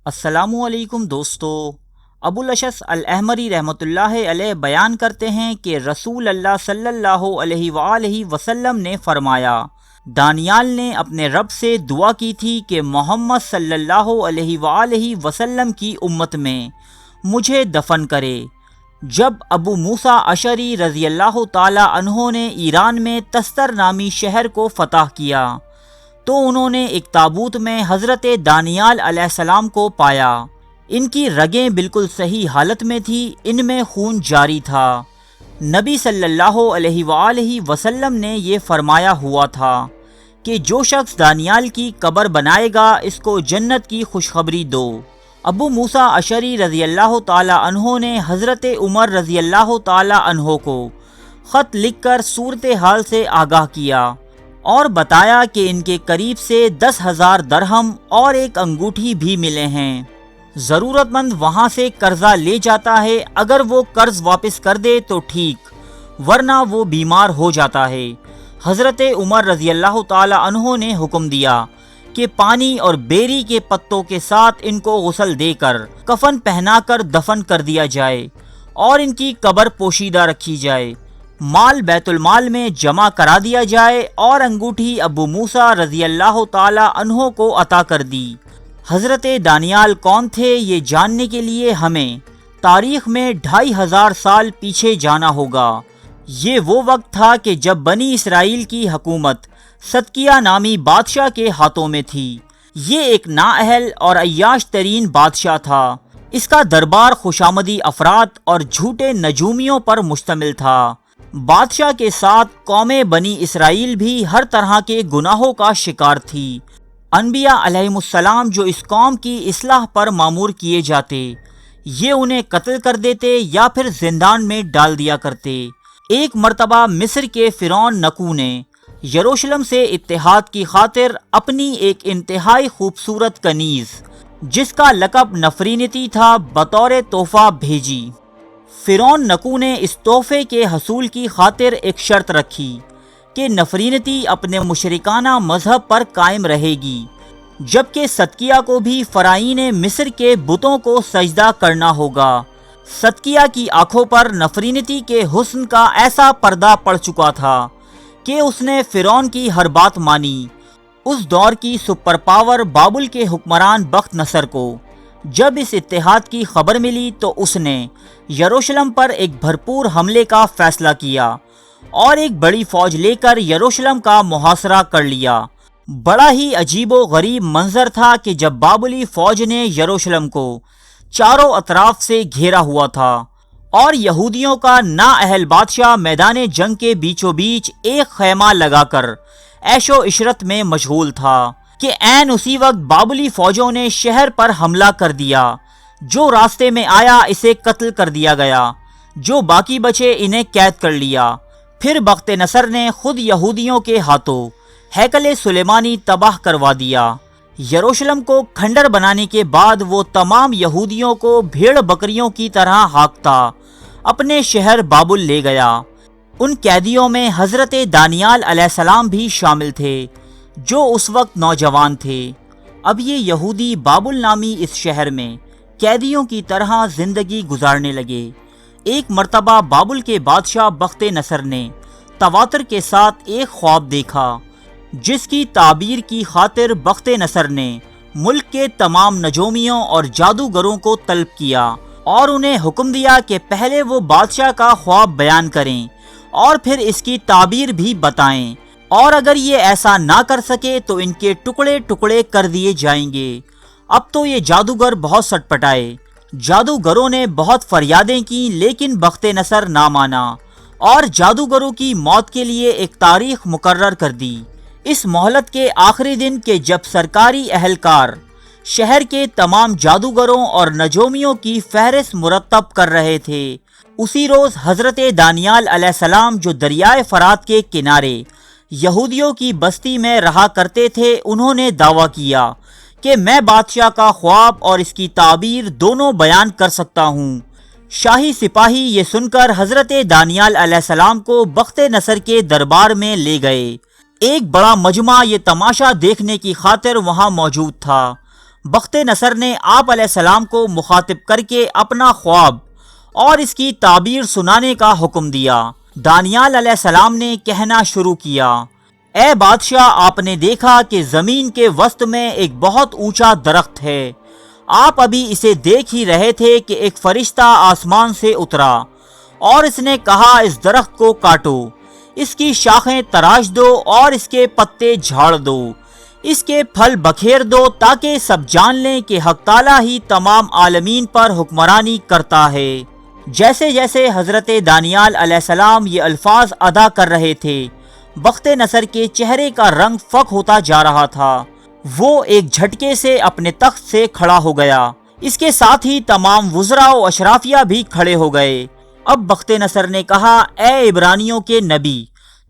السلام علیکم دوستو۔ ابو الاشعث الاحمری رحمۃ اللہ علیہ بیان کرتے ہیں کہ رسول اللہ صلی اللہ علیہ وآلہ وسلم نے فرمایا، دانیال نے اپنے رب سے دعا کی تھی کہ محمد صلی اللہ علیہ وآلہ وسلم کی امت میں مجھے دفن کرے۔ جب ابو موسیٰ اشعری رضی اللہ تعالی عنہ نے ایران میں تستر نامی شہر کو فتح کیا تو انہوں نے ایک تابوت میں حضرت دانیال علیہ السلام کو پایا۔ ان کی رگیں بالکل صحیح حالت میں تھی، ان میں خون جاری تھا۔ نبی صلی اللہ علیہ وآلہ وسلم نے یہ فرمایا ہوا تھا کہ جو شخص دانیال کی قبر بنائے گا اس کو جنت کی خوشخبری دو۔ ابو موسیٰ اشعری رضی اللہ تعالی عنہ نے حضرت عمر رضی اللہ تعالی عنہ کو خط لکھ کر صورتحال سے آگاہ کیا اور بتایا کہ ان کے قریب سے 10,000 درہم اور ایک انگوٹھی بھی ملے ہیں۔ ضرورت مند وہاں سے قرضہ لے جاتا ہے، اگر وہ قرض واپس کر دے تو ٹھیک، ورنہ وہ بیمار ہو جاتا ہے۔ حضرت عمر رضی اللہ تعالی عنہ نے حکم دیا کہ پانی اور بیری کے پتوں کے ساتھ ان کو غسل دے کر کفن پہنا کر دفن کر دیا جائے اور ان کی قبر پوشیدہ رکھی جائے، مال بیت المال میں جمع کرا دیا جائے اور انگوٹھی ابو موسیٰ رضی اللہ تعالی عنہ کو عطا کر دی۔ حضرت دانیال کون تھے یہ جاننے کے لیے ہمیں تاریخ میں 2500 سال پیچھے جانا ہوگا۔ یہ وہ وقت تھا کہ جب بنی اسرائیل کی حکومت صدقیہ نامی بادشاہ کے ہاتھوں میں تھی۔ یہ ایک نااہل اور عیاش ترین بادشاہ تھا۔ اس کا دربار خوشامدی افراد اور جھوٹے نجومیوں پر مشتمل تھا۔ بادشاہ کے ساتھ قوم بنی اسرائیل بھی ہر طرح کے گناہوں کا شکار تھی۔ انبیاء علیہم السلام جو اس قوم کی اصلاح پر مامور کیے جاتے، یہ انہیں قتل کر دیتے یا پھر زندان میں ڈال دیا کرتے۔ ایک مرتبہ مصر کے فرعون نکو نے یروشلم سے اتحاد کی خاطر اپنی ایک انتہائی خوبصورت کنیز جس کا لقب نفرینتی تھا بطور تحفہ بھیجی۔ فرعون نکو نے اس تحفے کے حصول کی خاطر ایک شرط رکھی کہ نفرینتی اپنے مشرکانہ مذہب پر قائم رہے گی، جبکہ صدقیہ کو بھی فرعین مصر کے بتوں کو سجدہ کرنا ہوگا۔ صدقیہ کی آنکھوں پر نفرینتی کے حسن کا ایسا پردہ پڑ چکا تھا کہ اس نے فرعون کی ہر بات مانی۔ اس دور کی سپر پاور بابل کے حکمران بخت نصر کو جب اس اتحاد کی خبر ملی تو اس نے یروشلم پر ایک بھرپور حملے کا فیصلہ کیا اور ایک بڑی فوج لے کر یروشلم کا محاصرہ کر لیا۔ بڑا ہی عجیب و غریب منظر تھا کہ جب بابلی فوج نے یروشلم کو چاروں اطراف سے گھیرا ہوا تھا اور یہودیوں کا نااہل بادشاہ میدان جنگ کے بیچوں بیچ ایک خیمہ لگا کر عیش و عشرت میں مشغول تھا کہ عین اسی وقت بابلی فوجوں نے شہر پر حملہ کر دیا۔ جو راستے میں آیا اسے قتل کر دیا گیا، جو باقی بچے انہیں قید کر لیا۔ پھر بخت نصر نے خود یہودیوں کے ہاتھوں ہیکل سلیمانی تباہ کروا دیا۔ یروشلم کو کھنڈر بنانے کے بعد وہ تمام یہودیوں کو بھیڑ بکریوں کی طرح ہانکتا اپنے شہر بابل لے گیا۔ ان قیدیوں میں حضرت دانیال علیہ السلام بھی شامل تھے جو اس وقت نوجوان تھے۔ اب یہ یہودی بابل نامی اس شہر میں قیدیوں کی طرح زندگی گزارنے لگے۔ ایک مرتبہ بابل کے بادشاہ بخت نصر نے تواتر کے ساتھ ایک خواب دیکھا جس کی تعبیر کی خاطر بخت نصر نے ملک کے تمام نجومیوں اور جادوگروں کو طلب کیا اور انہیں حکم دیا کہ پہلے وہ بادشاہ کا خواب بیان کریں اور پھر اس کی تعبیر بھی بتائیں، اور اگر یہ ایسا نہ کر سکے تو ان کے ٹکڑے ٹکڑے کر دیے جائیں گے۔ اب تو یہ جادوگر بہت سٹ پٹائے۔ جادوگروں نے بہت فریادیں کی لیکن بخت نصر نہ مانا اور جادوگروں کی موت کے لیے ایک تاریخ مقرر کر دی۔ اس مہلت کے آخری دن کے جب سرکاری اہلکار شہر کے تمام جادوگروں اور نجومیوں کی فہرست مرتب کر رہے تھے، اسی روز حضرت دانیال علیہ السلام جو دریائے فرات کے کنارے یہودیوں کی بستی میں رہا کرتے تھے، انہوں نے دعویٰ کیا کہ میں بادشاہ کا خواب اور اس کی تعبیر دونوں بیان کر سکتا ہوں۔ شاہی سپاہی یہ سن کر حضرت دانیال علیہ السلام کو بخت نصر کے دربار میں لے گئے۔ ایک بڑا مجمع یہ تماشا دیکھنے کی خاطر وہاں موجود تھا۔ بخت نصر نے آپ علیہ السلام کو مخاطب کر کے اپنا خواب اور اس کی تعبیر سنانے کا حکم دیا۔ دانیال علیہ السلام نے کہنا شروع کیا، اے بادشاہ، آپ نے دیکھا کہ زمین کے وسط میں ایک بہت اونچا درخت ہے۔ آپ ابھی اسے دیکھ ہی رہے تھے کہ ایک فرشتہ آسمان سے اترا اور اس نے کہا، اس درخت کو کاٹو، اس کی شاخیں تراش دو اور اس کے پتے جھاڑ دو، اس کے پھل بکھیر دو، تاکہ سب جان لیں کہ حق تعالیٰ ہی تمام عالمین پر حکمرانی کرتا ہے۔ جیسے جیسے حضرت دانیال علیہ السلام یہ الفاظ ادا کر رہے تھے، بخت نصر کے چہرے کا رنگ فک ہوتا جا رہا تھا۔ وہ ایک جھٹکے سے اپنے تخت سے کھڑا ہو گیا، اس کے ساتھ ہی تمام وزراء و اشرافیہ بھی کھڑے ہو گئے۔ اب بخت نصر نے کہا، اے عبرانیوں کے نبی،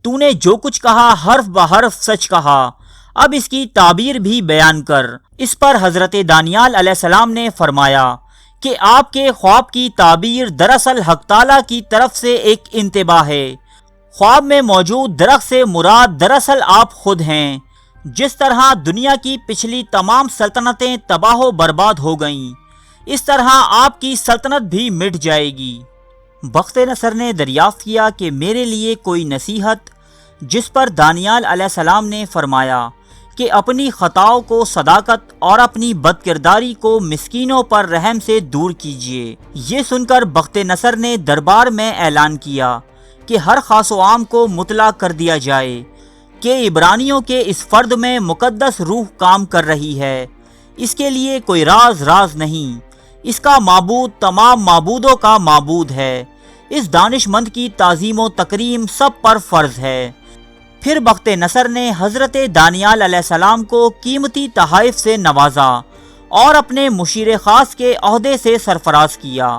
تو نے جو کچھ کہا حرف بحرف سچ کہا، اب اس کی تعبیر بھی بیان کر۔ اس پر حضرت دانیال علیہ السلام نے فرمایا کہ آپ کے خواب کی تعبیر دراصل حق تعالیٰ کی طرف سے ایک انتباہ ہے۔ خواب میں موجود درخت سے مراد دراصل آپ خود ہیں۔ جس طرح دنیا کی پچھلی تمام سلطنتیں تباہ و برباد ہو گئیں، اس طرح آپ کی سلطنت بھی مٹ جائے گی۔ بخت نصر نے دریافت کیا کہ میرے لیے کوئی نصیحت، جس پر دانیال علیہ السلام نے فرمایا کہ اپنی خطاؤں کو صداقت اور اپنی بد کرداری کو مسکینوں پر رحم سے دور کیجیے۔ یہ سن کر بخت نصر نے دربار میں اعلان کیا کہ ہر خاص و عام کو مطلع کر دیا جائے کہ عبرانیوں کے اس فرد میں مقدس روح کام کر رہی ہے، اس کے لیے کوئی راز نہیں، اس کا معبود تمام معبودوں کا معبود ہے، اس دانش مند کی تعظیم و تکریم سب پر فرض ہے۔ پھر بخت نصر نے حضرت دانیال علیہ السلام کو قیمتی تحائف سے نوازا اور اپنے مشیر خاص کے عہدے سے سرفراز کیا۔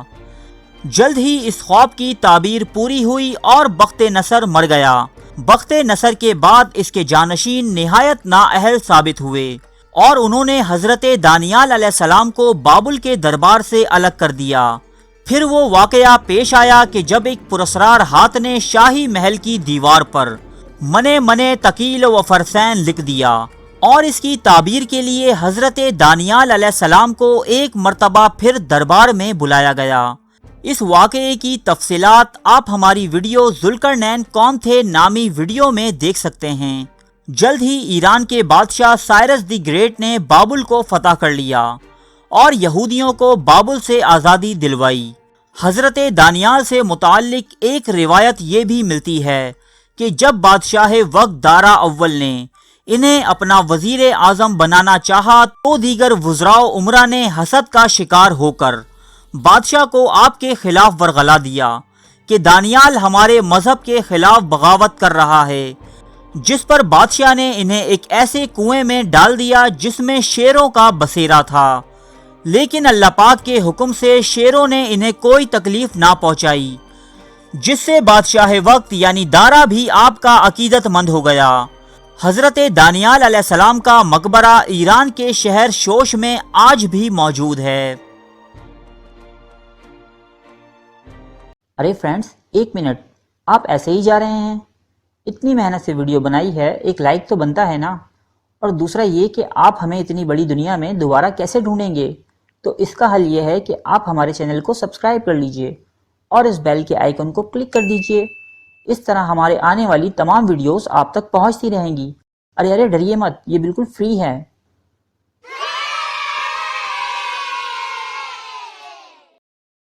جلد ہی اس خواب کی تعبیر پوری ہوئی اور بخت نصر مر گیا۔ بخت نصر کے بعد اس کے جانشین نہایت نااہل ثابت ہوئے اور انہوں نے حضرت دانیال علیہ السلام کو بابل کے دربار سے الگ کر دیا۔ پھر وہ واقعہ پیش آیا کہ جب ایک پراسرار ہاتھ نے شاہی محل کی دیوار پر منے تکیل و فرسین لکھ دیا اور اس کی تعبیر کے لیے حضرت دانیال علیہ السلام کو ایک مرتبہ پھر دربار میں بلایا گیا۔ اس واقعے کی تفصیلات آپ ہماری ویڈیو ذوالقرنین کون تھے نامی ویڈیو میں دیکھ سکتے ہیں۔ جلد ہی ایران کے بادشاہ سائرس دی گریٹ نے بابل کو فتح کر لیا اور یہودیوں کو بابل سے آزادی دلوائی۔ حضرت دانیال سے متعلق ایک روایت یہ بھی ملتی ہے کہ جب بادشاہ وقت دارا اول نے انہیں اپنا وزیر اعظم بنانا چاہا تو دیگر وزراء و عمرا نے حسد کا شکار ہو کر بادشاہ کو آپ کے خلاف ورغلا دیا کہ دانیال ہمارے مذہب کے خلاف بغاوت کر رہا ہے، جس پر بادشاہ نے انہیں ایک ایسے کنویں میں ڈال دیا جس میں شیروں کا بسیرا تھا، لیکن اللہ پاک کے حکم سے شیروں نے انہیں کوئی تکلیف نہ پہنچائی، جس سے بادشاہ وقت یعنی دارا بھی آپ کا عقیدت مند ہو گیا۔ حضرت دانیال علیہ السلام کا مقبرہ ایران کے شہر شوش میں آج بھی موجود ہے۔ ارے فرینڈز، ایک منٹ، آپ ایسے ہی جا رہے ہیں؟ اتنی محنت سے ویڈیو بنائی ہے، ایک لائک تو بنتا ہے نا؟ اور دوسرا یہ کہ آپ ہمیں اتنی بڑی دنیا میں دوبارہ کیسے ڈھونڈیں گے؟ تو اس کا حل یہ ہے کہ آپ ہمارے چینل کو سبسکرائب کر لیجئے اور اس بیل کے آئیکن کو کلک کر دیجئے۔ اس طرح ہمارے آنے والی تمام ویڈیوز آپ تک پہنچتی رہیں گی۔ ارے ڈریے مت، یہ بالکل فری ہے۔